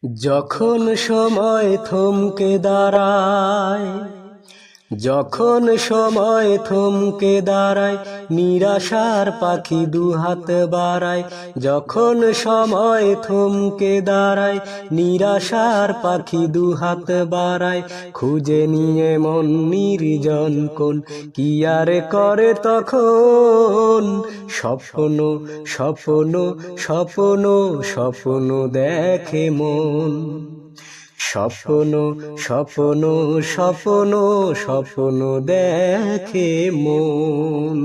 যখন সময় থমকে দাঁড়ায়, যখন সময় থমকে দাঁড়ায়, নিরাশার পাখি দুহাত বাড়ায়। যখন সময় থমকে দাঁড়ায়, নিরাশার পাখি দুহাত বাড়ায়। খুঁজে নিয়ে মন নির্জন কোন, কি আর করে তখন? স্বপ্ন স্বপ্ন স্বপ্ন স্বপ্ন দেখে মন। স্বপ্ন স্বপ্ন স্বপ্ন স্বপ্ন দেখে মন।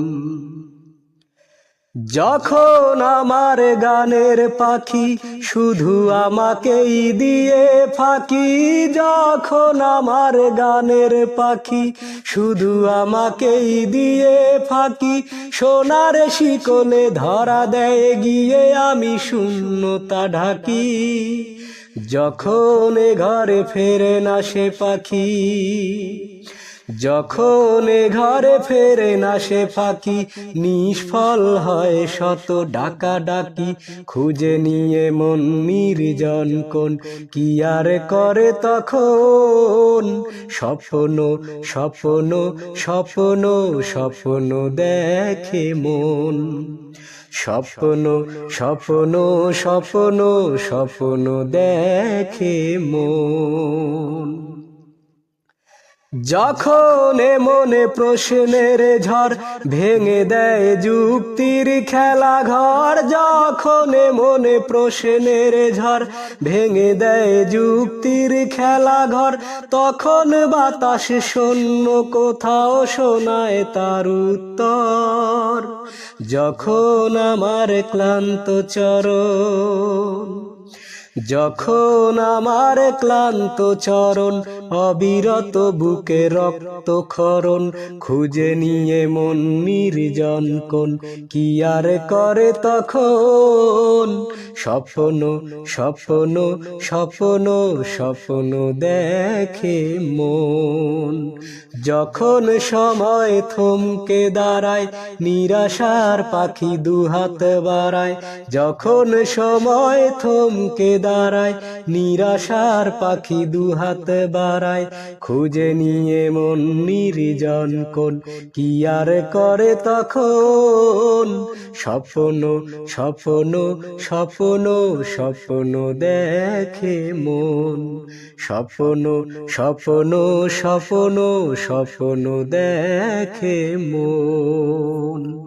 যখন আমার গানের পাখি শুধু আমাকেই দিয়ে ফাঁকি, যখন আমার গানের পাখি শুধু আমাকেই দিয়ে ফাঁকি, সোনার শিকলে ধরা দেয় গিয়ে আমি শূন্যতা ঢাকি। যখন এ ঘরে ফেরে না সে পাখি, যখন এ ঘরে ফেরে না সে পাখি, নিষ্ফল হয় শত ডাকাডাকি। খুঁজে নিয়ে মন নির্জন কোন, কি আর করে তখন? স্বপ্ন স্বপ্ন স্বপ্ন স্বপ্ন দেখে মন। স্বপ্ন স্বপ্ন স্বপ্ন স্বপ্ন দেখে মন। যখন মনে প্রশ্নের ঝড় ভেঙে দেয় যুক্তির খেলা ঘর, যখন মনে প্রশ্নের ঝড় ভেঙে দেয় যুক্তির খেলা ঘর, তখন বাতাস শূন্য কোথাও শোনায় তার উত্তর। যখন আমার ক্লান্ত চরণ, যখন আমার ক্লান্ত চরণ অবিরত বুকে রক্ত ক্ষরণ, খুঁজে নিয়ে মন নির্জন কোন, কি আর করে তখন? স্বপ্ন স্বপ্ন স্বপ্ন স্বপ্ন দেখে মন। যখন সময় থমকে দাঁড়ায়, নিরাশার পাখি দুহাত বাড়ায়। যখন সময় থমকে দাঁড়ায়, নিরাশার পাখি দুহাত বাড়ায়। খুঁজে নিয়ে মন নির্জন কোন, কি আর করে তখন? স্বপ্ন স্বপ্ন স্বপ্ন স্বপ্ন দেখে মন। স্বপ্ন স্বপ্ন স্বপ্ন স্বপ্ন দেখে মন।